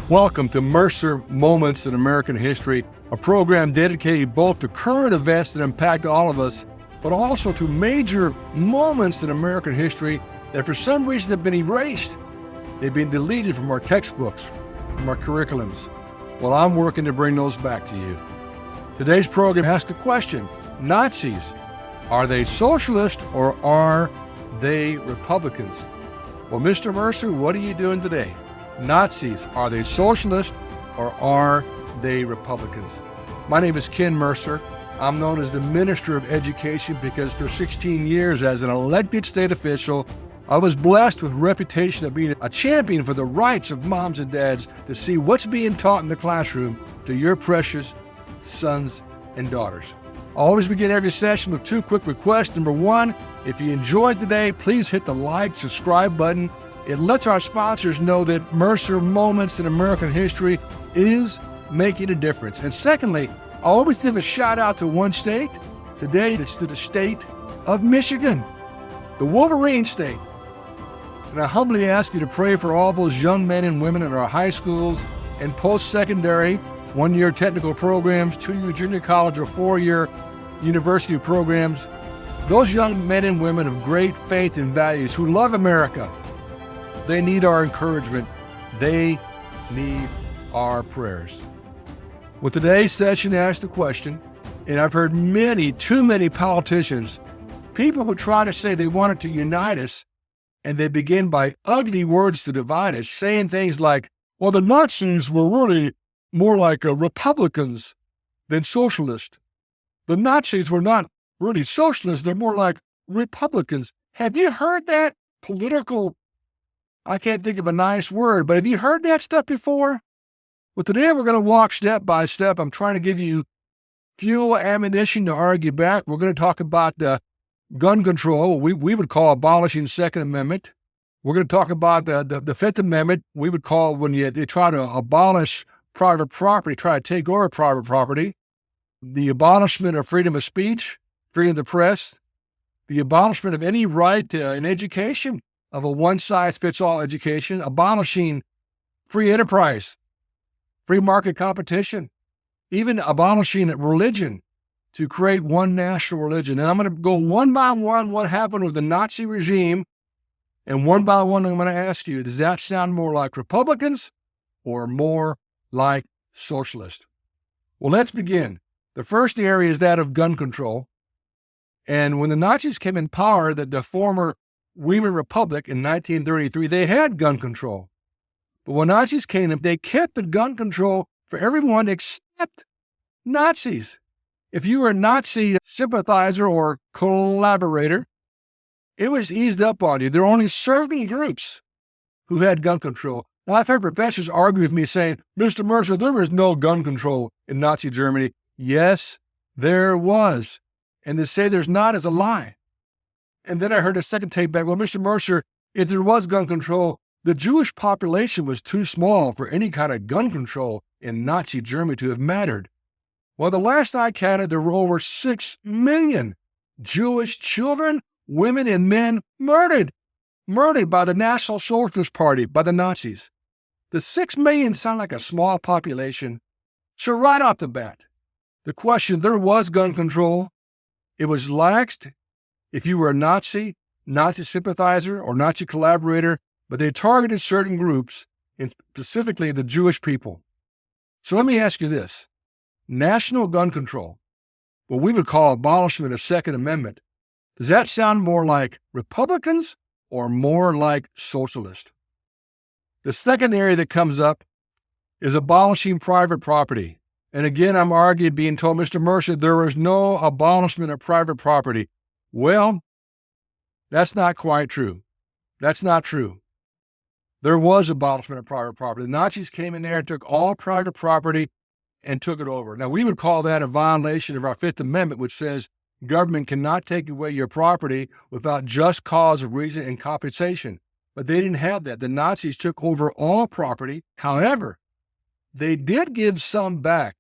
Welcome to Mercer Moments in American History, a program dedicated both to current events that impact all of us, but also to major moments in American history that for some reason have been erased. They've been deleted from our textbooks, from our curriculums. Well, I'm working to bring those back to you. Today's program asks the question, Nazis, are they socialist or are they Republicans? Well, Mr. Mercer, what are you doing today? Nazis, are they socialist or are they Republicans? My name is Ken Mercer. I'm known as the Minister of Education because for 16 years as an elected state official, I was blessed with a reputation of being a champion for the rights of moms and dads to see what's being taught in the classroom to your precious sons and daughters. I always begin every session with two quick requests. Number one, if you enjoyed today, please hit the like, subscribe button. It lets our sponsors know that Mercer Moments in American History is making a difference. And secondly, I always give a shout out to one state. Today, it's to the state of Michigan, the Wolverine State. And I humbly ask you to pray for all those young men and women in our high schools and post-secondary, one-year technical programs, two-year junior college or four-year university programs. Those young men and women of great faith and values who love America. They need our encouragement. They need our prayers. Well, today's session asks the question, and I've heard too many politicians, people who try to say they wanted to unite us, and they begin by ugly words to divide us, saying things like, well, the Nazis were really more like Republicans than socialists. The Nazis were not really socialists, they're more like Republicans. Have you heard that political, I can't think of a nice word, but have you heard that stuff before? Well, today we're going to walk step by step. I'm trying to give you fuel, ammunition to argue back. We're going to talk about gun control, we would call abolishing the Second Amendment. We're going to talk about the Fifth Amendment, we would call when they try to abolish private property, try to take over private property. The abolishment of freedom of speech, freedom of the press, the abolishment of any right in education, of a one-size-fits-all education, abolishing free enterprise, free market competition, even abolishing religion to create one national religion. And I'm going to go one by one what happened with the Nazi regime, and one by one I'm going to ask you, does that sound more like Republicans or more like socialists? Well, let's begin. The first area is that of gun control. And when the Nazis came in power, the former Weimar Republic in 1933, they had gun control. But when Nazis came in, they kept the gun control for everyone except Nazis. If you were a Nazi sympathizer or collaborator, it was eased up on you. There were only certain groups who had gun control. Now, I've heard professors argue with me saying, Mr. Mercer, there was no gun control in Nazi Germany. Yes, there was. And to say there's not is a lie. And then I heard a second tape back, well, Mr. Mercer, if there was gun control, the Jewish population was too small for any kind of gun control in Nazi Germany to have mattered. Well, the last I counted, there were over 6 million Jewish children, women, and men murdered by the National Socialist Party, by the Nazis. The 6 million sound like a small population. So right off the bat, the question, there was gun control. It was laxed if you were a Nazi sympathizer, or Nazi collaborator, but they targeted certain groups, and specifically the Jewish people. So let me ask you this. National gun control, what we would call abolishment of Second Amendment, does that sound more like Republicans or more like socialists? The second area that comes up is abolishing private property. And again, I'm arguing, being told, Mr. Mercer, there is no abolishment of private property. Well, that's not quite true. That's not true. There was abolishment of private property. The Nazis came in there and took all private property and took it over. Now, we would call that a violation of our Fifth Amendment, which says government cannot take away your property without just cause of reason and compensation. But they didn't have that. The Nazis took over all property. However, they did give some back.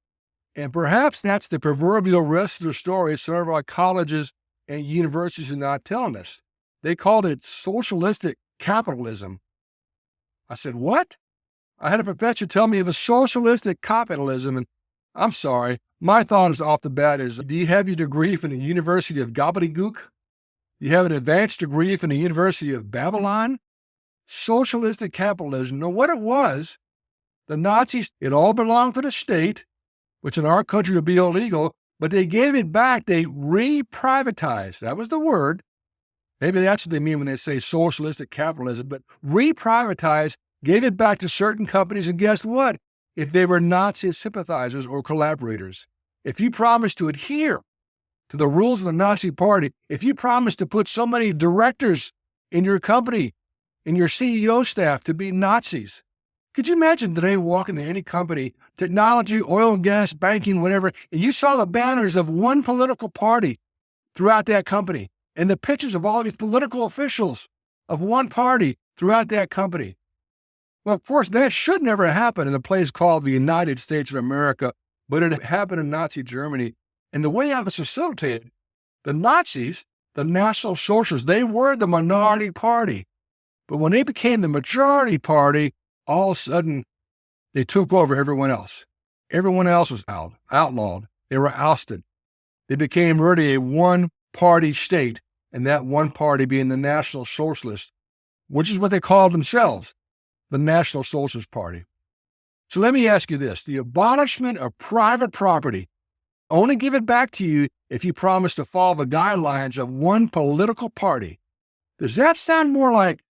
And perhaps that's the proverbial rest of the story some of our colleges and universities are not telling us. They called it Socialistic Capitalism. I said, what? I had a professor tell me it was socialistic capitalism, and I'm sorry, my thought is off the bat is, do you have your degree from the University of Gobbledygook? Do you have an advanced degree from the University of Babylon? Socialistic capitalism. Now, what it was, the Nazis, it all belonged to the state, which in our country would be illegal, but they gave it back. They reprivatized. That was the word. Maybe that's what they mean when they say socialistic capitalism, but reprivatized, gave it back to certain companies, and guess what? If they were Nazi sympathizers or collaborators, if you promised to adhere to the rules of the Nazi Party, if you promised to put so many directors in your company, in your CEO staff to be Nazis, could you imagine today walking to any company, technology, oil and gas, banking, whatever, and you saw the banners of one political party throughout that company and the pictures of all these political officials of one party throughout that company? Well, of course, that should never happen in a place called the United States of America, but it happened in Nazi Germany. And the way that was facilitated, the Nazis, the National Socialists, they were the minority party. But when they became the majority party, all of a sudden, they took over everyone else. Everyone else was outlawed. They were ousted. They became really a one-party state, and that one party being the National Socialists, which is what they called themselves, the National Socialist Party. So let me ask you this. The abolishment of private property, only give it back to you if you promise to follow the guidelines of one political party. Does that sound more like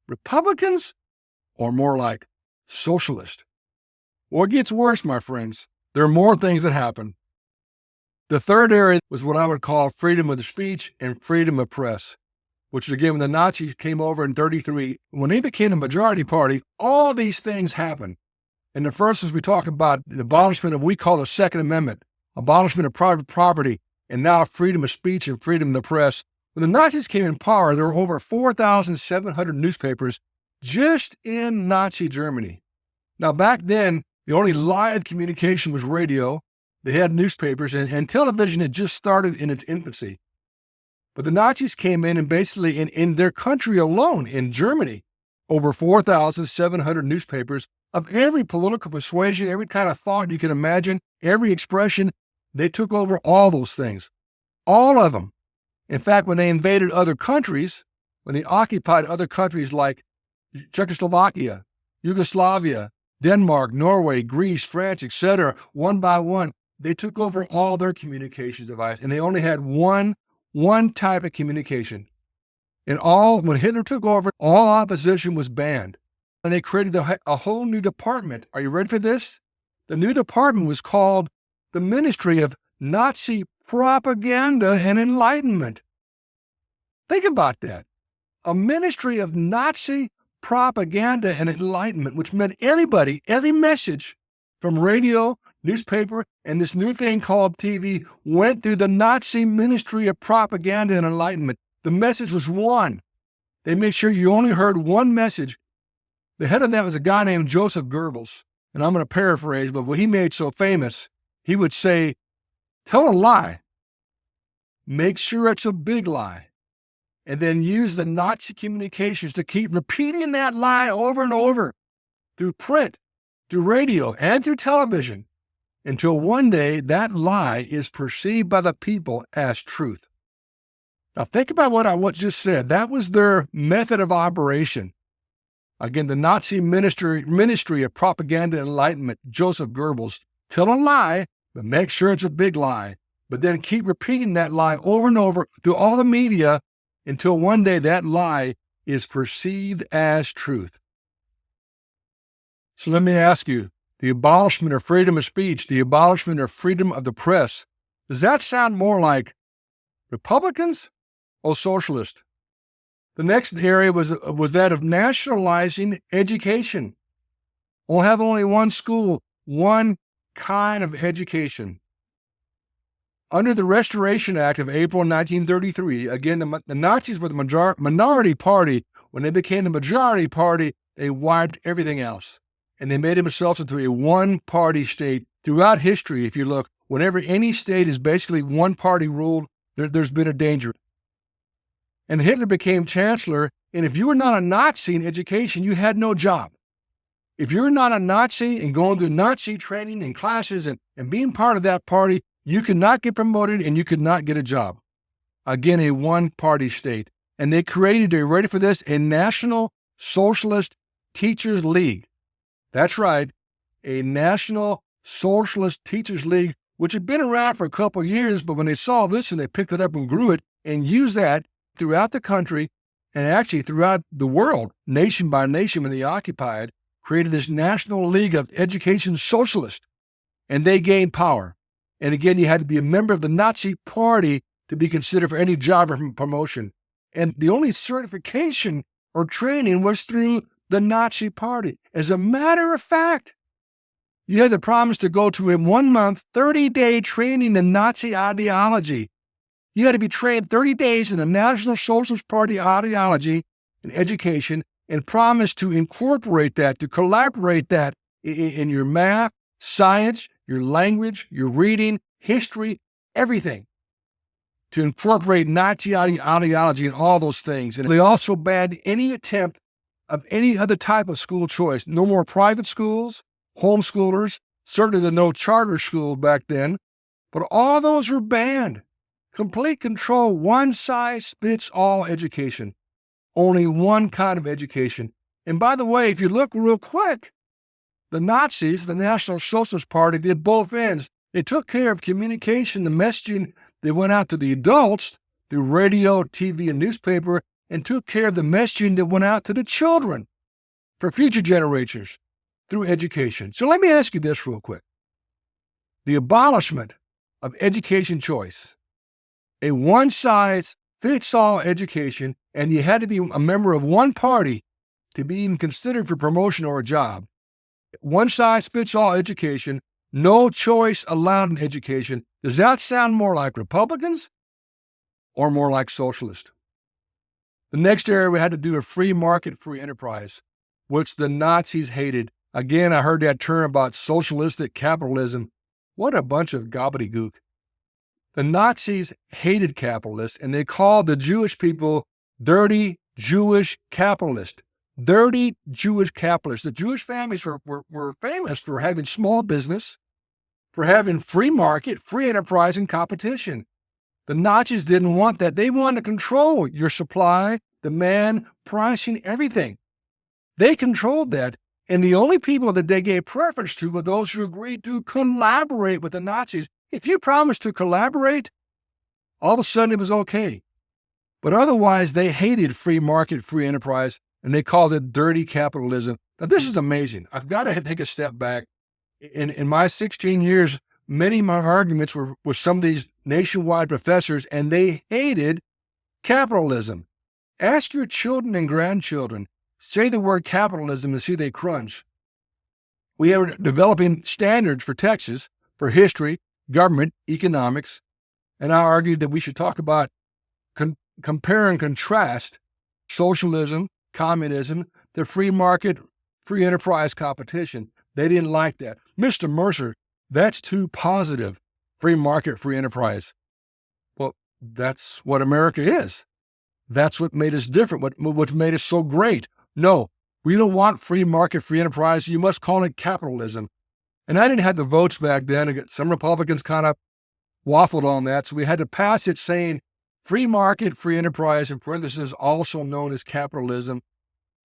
Republicans or more like socialist? Well, it gets worse, my friends. There are more things that happen. The third area was what I would call freedom of speech and freedom of press, which again, when the Nazis came over in 1933, when they became the majority party, all these things happened. And the first is we talked about the abolishment of what we call the Second Amendment, abolishment of private property, and now freedom of speech and freedom of the press. When the Nazis came in power, there were over 4,700 newspapers just in Nazi Germany. Now, back then, the only live communication was radio. They had newspapers, and television had just started in its infancy. But the Nazis came in and basically, in their country alone, in Germany, over 4,700 newspapers of every political persuasion, every kind of thought you can imagine, every expression. They took over all those things, all of them. In fact, when they invaded other countries, when they occupied other countries like Czechoslovakia, Yugoslavia, Denmark, Norway, Greece, France, etc., one by one, they took over all their communications devices, and they only had one type of communication. And when Hitler took over, all opposition was banned. And they created a whole new department. Are you ready for this? The new department was called the Ministry of Nazi Propaganda and Enlightenment. Think about that. A ministry of Nazi propaganda and enlightenment, which meant everybody, every message from radio, newspaper, and this new thing called TV went through the Nazi Ministry of Propaganda and Enlightenment. The message was one. They made sure you only heard one message. The head of that was a guy named Joseph Goebbels, and I'm going to paraphrase, but what he made so famous, he would say, tell a lie, make sure it's a big lie, and then use the Nazi communications to keep repeating that lie over and over through print, through radio, and through television, until one day that lie is perceived by the people as truth. Now think about what I just said. That was their method of operation. Again, the Nazi Ministry of Propaganda and Enlightenment, Joseph Goebbels, tell a lie, but make sure it's a big lie. But then keep repeating that lie over and over through all the media until one day that lie is perceived as truth. So let me ask you, the abolishment of freedom of speech, the abolishment of freedom of the press, does that sound more like Republicans or socialists? The next area was that of nationalizing education. We'll have only one school, one kind of education. Under the Restoration Act of April 1933, again, the Nazis were the minority party. When they became the majority party, they wiped everything else. And they made themselves into a one-party state. Throughout history, if you look, whenever any state is basically one-party ruled, there's been a danger. And Hitler became chancellor, and if you were not a Nazi in education, you had no job. If you're not a Nazi and going through Nazi training and classes and being part of that party, you could not get promoted and you could not get a job. Again, a one-party state. And they created, are you ready for this? A National Socialist Teachers League. That's right, a National Socialist Teachers League, which had been around for a couple of years, but when they saw this and they picked it up and grew it and used that throughout the country and actually throughout the world, nation by nation when they occupied, created this National League of Education Socialists, and they gained power. And again, you had to be a member of the Nazi Party to be considered for any job or promotion. And the only certification or training was through the Nazi Party. As a matter of fact, you had to promise to go to a 1-month, 30-day training in Nazi ideology. You had to be trained 30 days in the National Socialist Party ideology and education and promise to incorporate that, to collaborate that in your math, science, your language, your reading, history, everything. To incorporate Nazi ideology and all those things. And they also banned any attempt of any other type of school choice. No more private schools, homeschoolers, certainly the no charter school back then, but all those were banned. Complete control, one size fits all education. Only one kind of education. And by the way, if you look real quick, the Nazis, the National Socialist Party, did both ends. They took care of communication, the messaging that went out to the adults through radio, TV, and newspaper, and took care of the messaging that went out to the children for future generations through education. So let me ask you this real quick. The abolishment of education choice, a one-size-fits-all education, and you had to be a member of one party to be even considered for promotion or a job. One-size-fits-all education, no choice allowed in education. Does that sound more like Republicans or more like socialists? The next area we had to do a free market, free enterprise, which the Nazis hated. Again, I heard that term about socialistic capitalism. What a bunch of gobbledygook. The Nazis hated capitalists, and they called the Jewish people dirty Jewish capitalists. Dirty Jewish capitalists. The Jewish families were famous for having small business, for having free market, free enterprise, and competition. The Nazis didn't want that. They wanted to control your supply, demand, pricing, everything. They controlled that, and the only people that they gave preference to were those who agreed to collaborate with the Nazis. If you promised to collaborate, all of a sudden it was okay. But otherwise, they hated free market, free enterprise, and they called it dirty capitalism. Now, this is amazing. I've got to take a step back. In my 16 years, many of my arguments were with some of these nationwide professors, and they hated capitalism. Ask your children and grandchildren, say the word capitalism and see they crunch. We are developing standards for Texas, for history, government, economics, and I argued that we should talk about compare and contrast socialism, communism, the free market, free enterprise competition. They didn't like that. Mr. Mercer, that's too positive. Free market, free enterprise. Well, that's what America is. That's what made us different, what made us so great. No, we don't want free market, free enterprise. You must call it capitalism. And I didn't have the votes back then. Some Republicans kind of waffled on that. So we had to pass it saying free market, free enterprise, in parentheses, also known as capitalism.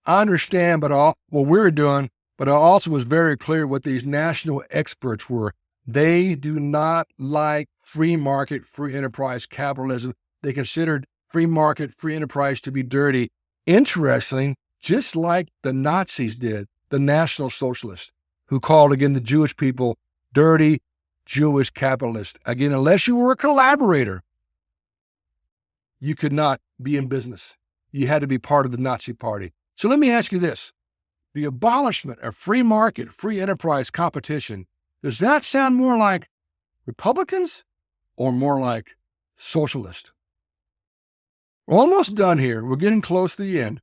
I understand what we're doing, but I also was very clear what these national experts were. They do not like free market, free enterprise capitalism. They considered free market, free enterprise to be dirty. Interesting, just like the Nazis did, the National Socialists, who called, again, the Jewish people dirty Jewish capitalists. Again, unless you were a collaborator, you could not be in business. You had to be part of the Nazi Party. So let me ask you this. The abolishment of free market, free enterprise competition, does that sound more like Republicans or more like socialists? We're almost done here. We're getting close to the end.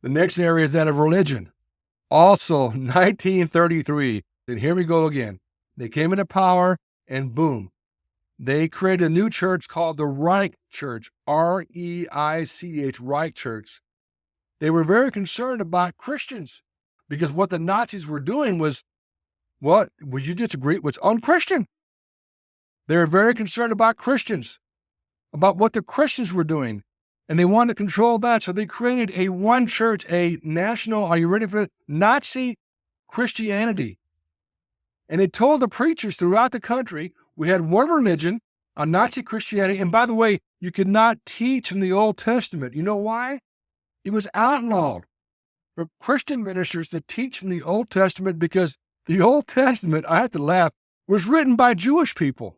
The next area is that of religion. Also, 1933, and here we go again. They came into power, and boom, they created a new church called the Reich Church, R-E-I-C-H, Reich Church. They were very concerned about Christians. Because what the Nazis were doing was, what would you disagree, was unchristian. They were very concerned about Christians, about what the Christians were doing. And they wanted to control that. So they created a one church, a national, are you ready for it? Nazi Christianity. And they told the preachers throughout the country, we had one religion, a Nazi Christianity. And by the way, you could not teach from the Old Testament. You know why? It was outlawed for Christian ministers to teach from the Old Testament because the Old Testament, I have to laugh, was written by Jewish people.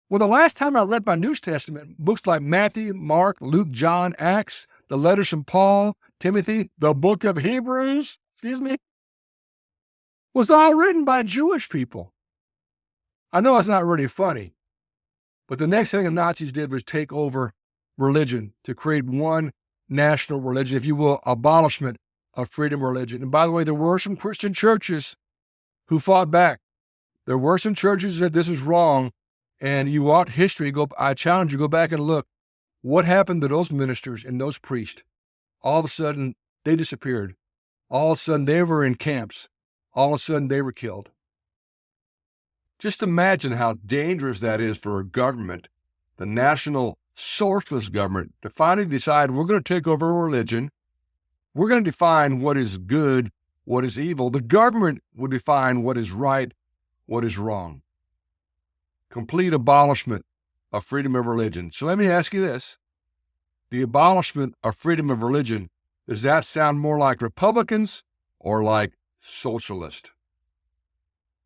Well, the last time I read my New Testament, books like Matthew, Mark, Luke, John, Acts, the letters from Paul, Timothy, the book of Hebrews, was all written by Jewish people. I know it's not really funny, but the next thing the Nazis did was take over religion to create one national religion, if you will, abolishment of freedom of religion. And by the way, there were some Christian churches who fought back. There were some churches that this is wrong. And you walk history, I challenge you, go back and look. What happened to those ministers and those priests? All of a sudden, they disappeared. All of a sudden, they were in camps. All of a sudden, they were killed. Just imagine how dangerous that is for a government, the National Socialist government, to finally decide we're going to take over a religion. We're going to define what is good, what is evil. The government will define what is right, what is wrong. Complete abolishment of freedom of religion. So let me ask you this. The abolishment of freedom of religion, does that sound more like Republicans or like socialists?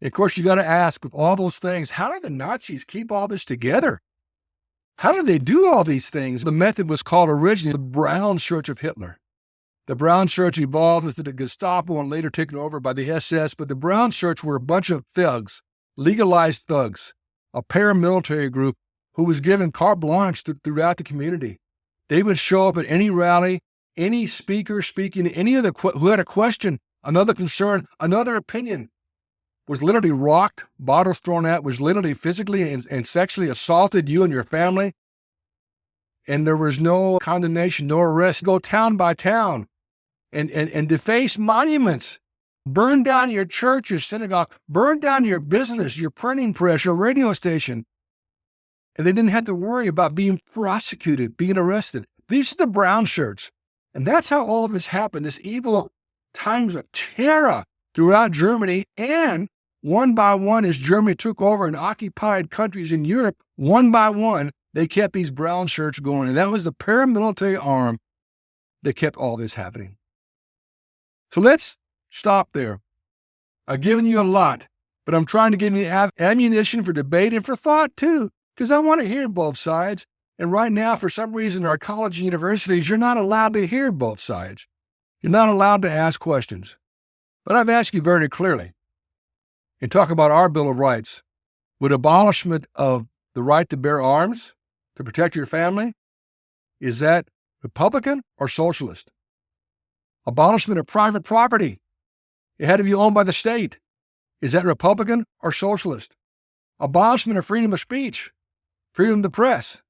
Of course, you got to ask, with all those things, how did the Nazis keep all this together? How did they do all these things? The method was called originally the Brown Church of Hitler. The Brown Church evolved into the Gestapo and later taken over by the SS, but the Brown Church were a bunch of thugs, legalized thugs, a paramilitary group who was given carte blanche throughout the community. They would show up at any rally, any speaker speaking, any other who had a question, another concern, another opinion, was literally rocked, bottles thrown at, was literally physically and sexually assaulted you and your family. And there was no condemnation, no arrest. Go town by town and deface monuments. Burn down your church, your synagogue, burn down your business, your printing press, your radio station. And they didn't have to worry about being prosecuted, being arrested. These are the brown shirts. And that's how all of this happened, this evil times of terror throughout Germany. And one by one, as Germany took over and occupied countries in Europe, one by one, they kept these brown shirts going. And that was the paramilitary arm that kept all this happening. So let's stop there. I've given you a lot, but I'm trying to give you ammunition for debate and for thought too, because I want to hear both sides. And right now, for some reason, our college and universities, you're not allowed to hear both sides. You're not allowed to ask questions. But I've asked you very clearly, and talk about our Bill of Rights, would abolishment of the right to bear arms to protect your family, is that Republican or socialist? Abolishment of private property, it had to be owned by the state. Is that Republican or socialist? Abolishment of freedom of speech, freedom of the press.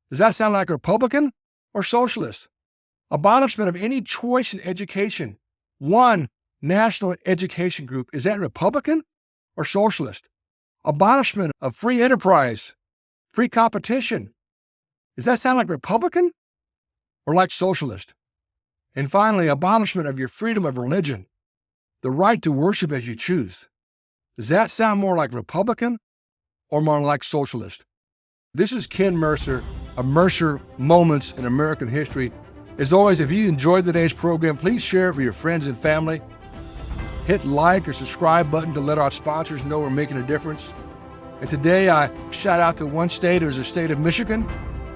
Does that sound like Republican or socialist? Abolishment of any choice in education, one national education group. Is that Republican or socialist? Abolishment of free enterprise, free competition. Does that sound like Republican or like socialist? And finally, abolishment of your freedom of religion, the right to worship as you choose. Does that sound more like Republican or more like socialist? This is Ken Mercer of Mercer Moments in American History. As always, if you enjoyed today's program, please share it with your friends and family. Hit like or subscribe button to let our sponsors know we're making a difference. And today I shout out to one state, it was the state of Michigan.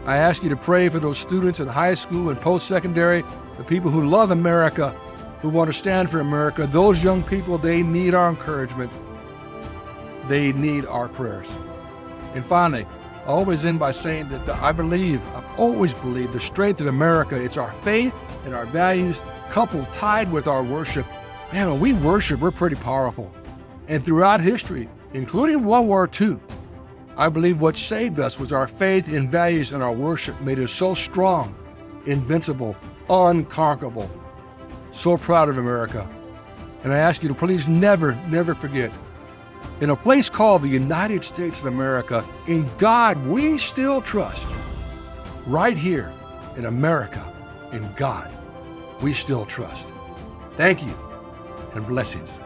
I ask you to pray for those students in high school and post-secondary, the people who love America, who want to stand for America. Those young people, they need our encouragement. They need our prayers. And finally, I always end by saying that I've always believed the strength of America, it's our faith and our values coupled, tied with our worship. Man, when we worship, we're pretty powerful. And throughout history, including World War II, I believe what saved us was our faith and values and our worship made us so strong, invincible, unconquerable. So proud of America. And I ask you to please never, never forget, in a place called the United States of America, in God we still trust. Right here in America, in God, we still trust. Thank you and blessings.